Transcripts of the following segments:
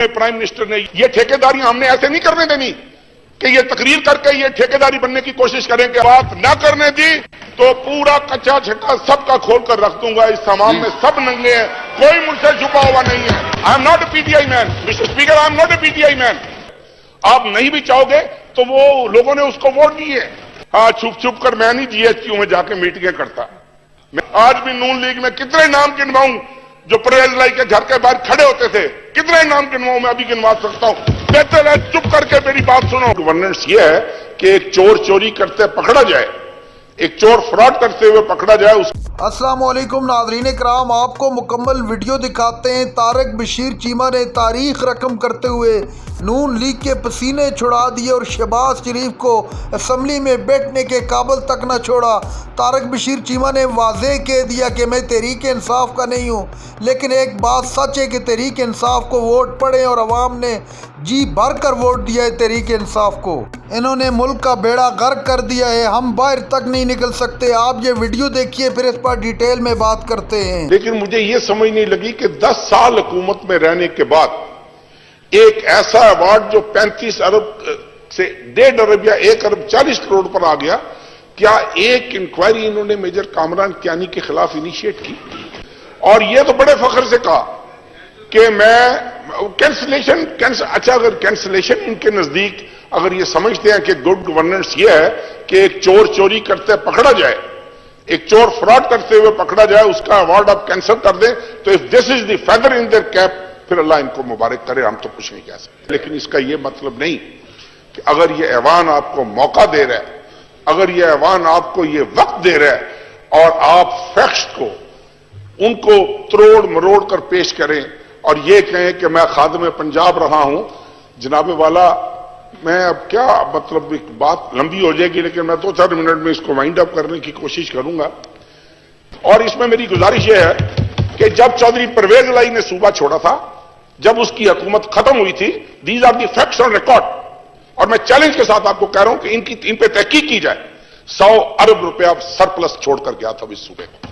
Prime minister ने ये ठेकेदारी हमने ऐसे नहीं करने देनी कि ये तकरीर करके ये ठेकेदारी बनने की कोशिश करें कि बात न करने दी तो पूरा कच्चा छक्का सबका खोल कर रख दूंगा। इस तमाम में सब नंगे हैं, कोई मुझसे छुपा हुआ नहीं है। I am not a PTI man, mister speaker, I am not a PTI man. आप नहीं भी चाहोगे तो वो लोगों ने उसको वोट दिए। हाँ, छुप छुप कर मैं नहीं जीएचक्यू में जाके मीटिंगें करता। मैं आज भी नून लीग में कितने नाम गिनवाऊं जो परवेज लाई के घर के बाहर खड़े होते थे, कितने नाम गिनवाऊं? मैं अभी गिनवा सकता हूं। बेहतर है चुप करके मेरी बात सुनो। गवर्नेंस ये है कि एक चोर चोरी करते पकड़ा जाए, एक चोर फ्रॉड करते हुए पकड़ा जाए। अस्सलाम वालेकुम नाज़रीन कराम, आपको मुकम्मल वीडियो दिखाते हैं। तारक बशीर चीमा ने तारीख रकम करते हुए नून लीग के पसीने छुड़ा दिए और शहबाज शरीफ को असम्बली में बैठने के काबिल तक न छोड़ा। तारक बशीर चीमा ने वाज़ेह कह दिया कि मैं तहरीक इंसाफ का नहीं हूँ, लेकिन एक बात सच है कि तहरीक इंसाफ को वोट पड़े और अवाम ने जी भर कर वोट दिया है तहरीक इंसाफ को। इन्होंने मुल्क का बेड़ा गर्क कर दिया है, हम बाहर तक नहीं निकल सकते। आप ये वीडियो देखिए, फिर इस पर डिटेल में बात करते हैं। लेकिन मुझे ये समझ नहीं लगी कि 10 साल हुकूमत में रहने के बाद एक ऐसा अवार्ड जो 35 अरब से 1.5 अरब या 1 अरब 40 करोड़ पर आ गया, क्या एक इंक्वायरी इन्होंने मेजर कामरान कियानी के खिलाफ इनिशिएट की? और ये तो बड़े फख्र से कहा कि मैं कैंसलेशन अच्छा, अगर कैंसलेशन इनके नजदीक अगर ये समझते हैं कि गुड गवर्नेंस ये है कि एक चोर चोरी करते पकड़ा जाए, एक चोर फ्रॉड करते हुए पकड़ा जाए, उसका अवार्ड आप कैंसिल कर दें, तो if this is the feather in their cap, फिर अल्लाह इनको मुबारक करे, हम तो कुछ नहीं कह सकते। लेकिन इसका यह मतलब नहीं कि अगर यह ऐवान आपको मौका दे रहा है, अगर यह ऐवान आपको यह वक्त दे रहा है और आप फैक्ट्स को उनको तरोड़ मरोड़ कर पेश करें और यह कहें कि मैं खादिम पंजाब रहा हूं, जनाबे वाला, मैं अब क्या मतलब एक बात लंबी हो जाएगी, लेकिन मैं 2-4 मिनट में इसको वाइंड अप करने की कोशिश करूंगा। और इसमें मेरी गुजारिश यह है कि जब चौधरी परवेज लाई ने सूबा छोड़ा था, जब उसकी हुकूमत खत्म हुई थी, these are the facts on record, और मैं चैलेंज के साथ आपको कह रहा हूं कि इन पे तहकीक की जाए। 100 अरब रुपया सरप्लस छोड़कर गया था इस सूबे को।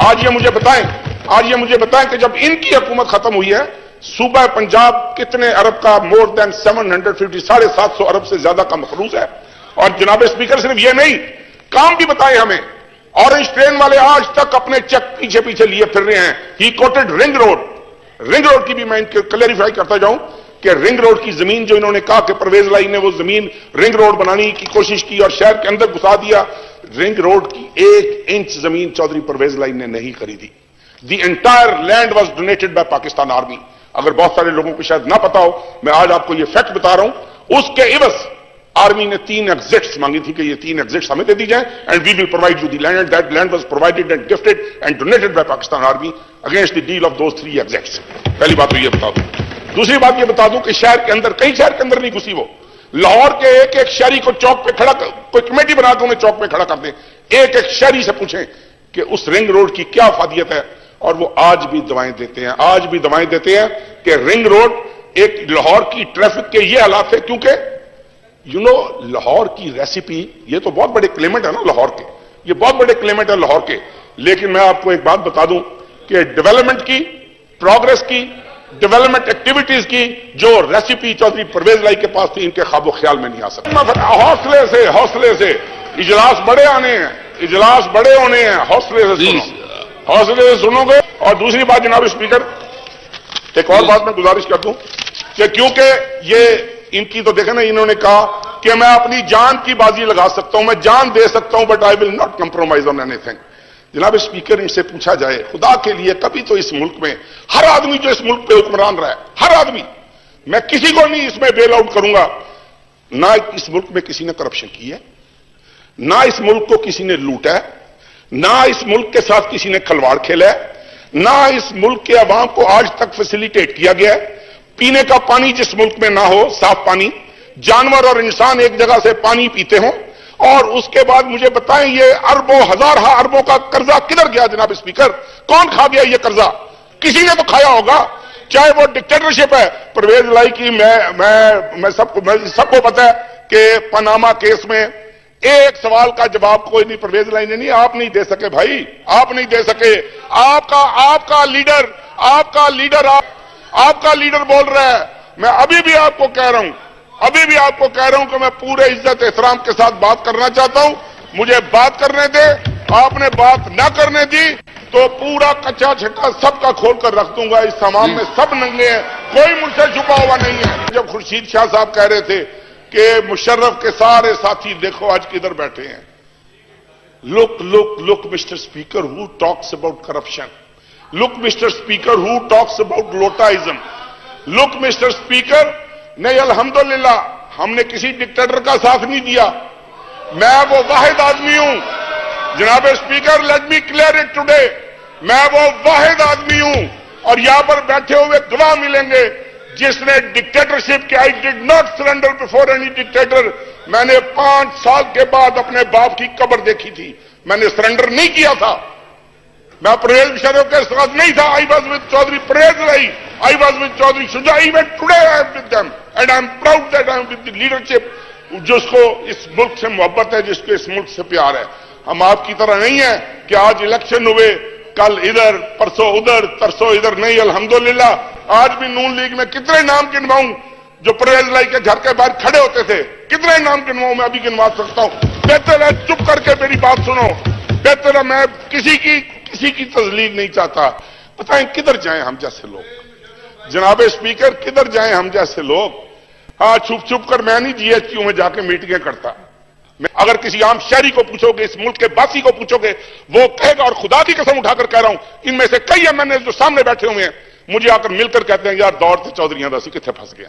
आज ये मुझे बताएं कि जब इनकी हुकूमत खत्म हुई है, सूबा पंजाब कितने अरब का, मोर देन 750, 750 अरब से ज्यादा का मखरूज है। और जनाब स्पीकर, सिर्फ ये नहीं, काम भी बताए हमें। ऑरेंज ट्रेन वाले आज तक अपने चेक पीछे पीछे लिए फिर रहे हैं। ही कोटेड रिंग रोड की भी मैं क्लैरिफाई करता जाऊं कि रिंग रोड की जमीन जो इन्होंने कहा कि परवेज लाई ने वो जमीन रिंग रोड बनाने की कोशिश की और शहर के अंदर घुसा दिया, रिंग रोड की 1 इंच जमीन चौधरी परवेज लाई ने नहीं खरीदी। The entire land was donated by Pakistan army. अगर बहुत सारे लोगों को शायद ना पता हो, मैं आज आपको ये फैक्ट बता रहा हूं। उसके इवज आर्मी ने 3 एग्जिट्स मांगी थी कि ये 3 एग्जिट्स हमें दे दी जाए, and we will provide you the land, and that land was provided and gifted and donated by Pakistan army against the deal of those 3 exits. पहली बात तो ये बता दूं। दूसरी बात ये बता दूं कि शहर के अंदर, कई शहर के अंदर नहीं घुसी वो, लाहौर के एक एक शहरी को चौक पे खड़ा, कोई कमेटी बनाकर उन्हें चौक पे खड़ा कर दें, एक एक शहरी से पूछें कि उस रिंग रोड की क्या फादियत है, और वो आज भी दवाएं देते हैं। आज भी दवाएं देते हैं कि रिंग रोड एक लाहौर की ट्रैफिक के ये हालात है, क्योंकि लाहौर की रेसिपी, ये तो बहुत बड़े क्लेमेंट है ना लाहौर के, ये बहुत बड़े क्लेमेंट है लाहौर के। लेकिन मैं आपको एक बात बता दूं कि डेवलपमेंट की, प्रोग्रेस की, डेवलपमेंट एक्टिविटीज की जो रेसिपी चौधरी परवेज लाई के पास थी, इनके ख्वाबो ख्याल में नहीं आ सकता। हौसले से इजलास बड़े आने हैं, इजलास बड़े होने हैं, हौसले से सुनोगे। और दूसरी बात जनाब स्पीकर, एक और बात मैं गुजारिश कर दूं कि क्योंकि ये इनकी तो देखे ना, इन्होंने कहा कि मैं अपनी जान की बाजी लगा सकता हूं, मैं जान दे सकता हूं, but I will not compromise on anything. जनाब स्पीकर, इनसे पूछा जाए, खुदा के लिए, कभी तो इस मुल्क में हर आदमी जो इस मुल्क पे हुक्मरान रहा है, हर आदमी, मैं किसी को नहीं इसमें बेल आउट करूंगा, ना इस मुल्क में किसी ने करप्शन की है, ना इस मुल्क को किसी ने लूटा है, ना इस मुल्क के साथ किसी ने खलवाड़ खेला है, ना इस मुल्क के अवाम को आज तक फैसिलिटेट किया गया है। पीने का पानी जिस मुल्क में ना हो, साफ पानी, जानवर और इंसान एक जगह से पानी पीते हों, और उसके बाद मुझे बताएं ये अरबों, हजार अरबों का कर्जा किधर गया जनाब स्पीकर? कौन खा गया ये कर्जा? किसी ने तो खाया होगा, चाहे वो डिक्टेटरशिप है परवेज लाई की। मैं सबको पता है कि पनामा केस में एक सवाल का जवाब कोई नहीं, परवेज लाई ने नहीं, आप नहीं दे सके भाई, आप नहीं दे सके। आपका लीडर آپ کا لیڈر بول رہا ہے. میں ابھی بھی آپ کو کہہ رہا ہوں کہ میں پورے عزت احترام کے ساتھ بات کرنا چاہتا ہوں. مجھے بات کرنے دے. آپ نے بات نہ کرنے دی تو پورا کچا چھٹا سب کا کھول کر رکھ دوں گا. اس تمام میں سب ننگے ہیں, کوئی مجھ سے چھپا ہوا نہیں ہے. جب خورشید شاہ صاحب کہہ رہے تھے کہ مشرف کے سارے ساتھی دیکھو آج کدھر بیٹھے ہیں. Look, Mr. Speaker, who talks about corruption? Look, Mr. Speaker, who talks about Lotaism? Look, Mr. Speaker, نہیں الحمدللہ ہم نے کسی ڈکٹیٹر کا ساتھ نہیں دیا. میں وہ واحد آدمی ہوں. جناب speaker, let me clear it today. میں وہ واحد آدمی ہوں اور یہاں پر بیٹھے ہوئے گواہ ملیں گے جس نے ڈکٹیٹرشپ کی. I did not surrender before any dictator. میں نے 5 سال کے بعد اپنے باپ کی قبر دیکھی تھی. میں نے سرنڈر نہیں کیا تھا. میں پرویز مشرف کے ساتھ نہیں تھا. I was with Chaudhry Pervaiz Elahi. I was with Chaudhry Shujaat. Even today I am with them and I am proud that I am with the leadership جس کو اس ملک سے محبت ہے, جس کو اس ملک سے پیار ہے. ہم آپ کی طرح نہیں ہیں کہ آج الیکشن ہوئے کل ادھر پرسوں ادھر ترسوں ادھر. نہیں, الحمدللہ آج بھی نون لیگ میں کتنے نام گنواؤں جو پرویز لائی کے گھر کے باہر کھڑے ہوتے تھے. کتنے نام گنواؤں, میں ابھی گنوا سکتا ہوں. بہتر ہے چپ کر کے میری بات سنو. بہتر ہے, میں کسی کی تذلیل نہیں چاہتا. بتائیں کدھر جائیں ہم جیسے لوگ. جناب اسپیکر, کدھر جائیں ہم جیسے لوگ. ہاں, چھپ کر میں نہیں جی ایچ کیو میں جا کے میٹنگیں کرتا. اگر کسی عام شہری کو پوچھو گے, اس ملک کے باسی کو پوچھو گے, وہ کہے گا, اور خدا کی قسم اٹھا کر کہہ رہا ہوں, ان میں سے کئی ایم این اے جو سامنے بیٹھے ہوئے ہیں مجھے آ کر مل کر کہتے ہیں یار دور سے چودھریاں دا سی کتنے پھنس گیا,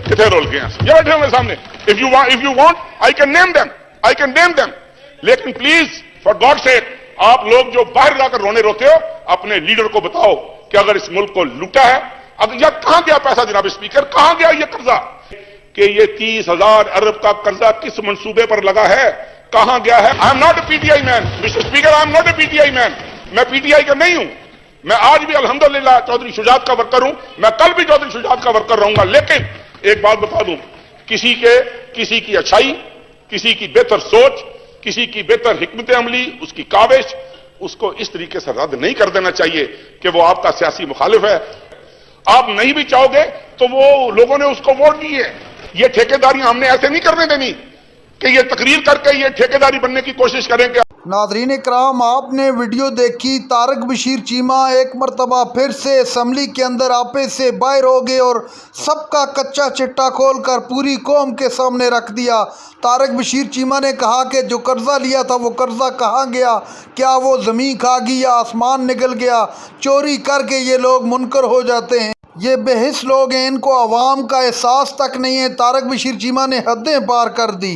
کتنے رول گیا. یہ بیٹھے ہوئے سامنے. If you want, I can name them. لیکن پلیز فار گاڈ سیک, آپ لوگ جو باہر جا کر رونے روتے ہو, اپنے لیڈر کو بتاؤ کہ اگر اس ملک کو لوٹا ہے, یا کہاں گیا پیسہ. جناب اسپیکر, کہاں گیا یہ قرضہ کہ یہ 30,000 ارب کا قرضہ کس منصوبے پر لگا ہے, کہاں گیا ہے. I am not a P T I man mister speaker, I am not a P T I man. میں پی ٹی آئی کا نہیں ہوں. میں آج بھی الحمدللہ چودھری شجاعت کا ورکر ہوں. میں کل بھی چودھری شجاعت کا ورکر رہوں گا. لیکن ایک بات بتا دوں, کسی کی اچھائی, کسی کی بہتر سوچ, کسی کی بہتر حکمت عملی, اس کی کاوش, اس کو اس طریقے سے رد نہیں کر دینا چاہیے کہ وہ آپ کا سیاسی مخالف ہے. آپ نہیں بھی چاہو گے تو وہ لوگوں نے اس کو ووٹ دیے. یہ ٹھیکیداریاں ہم نے ایسے نہیں کرنے دینی کہ یہ تقریر کر کے یہ ٹھیکیداری بننے کی کوشش کریں کہ. ناظرین کرام, آپ نے ویڈیو دیکھی. طارق بشیر چیمہ ایک مرتبہ پھر سے اسمبلی کے اندر آپے سے باہر ہو گئے اور سب کا کچا چٹا کھول کر پوری قوم کے سامنے رکھ دیا. طارق بشیر چیمہ نے کہا کہ جو قرضہ لیا تھا وہ قرضہ کہاں گیا, کیا وہ زمین کھا گئی یا آسمان نکل گیا. چوری کر کے یہ لوگ منکر ہو جاتے ہیں. یہ بے حس لوگ ہیں, ان کو عوام کا احساس تک نہیں ہے. طارق بشیر چیمہ نے حدیں پار کر دی.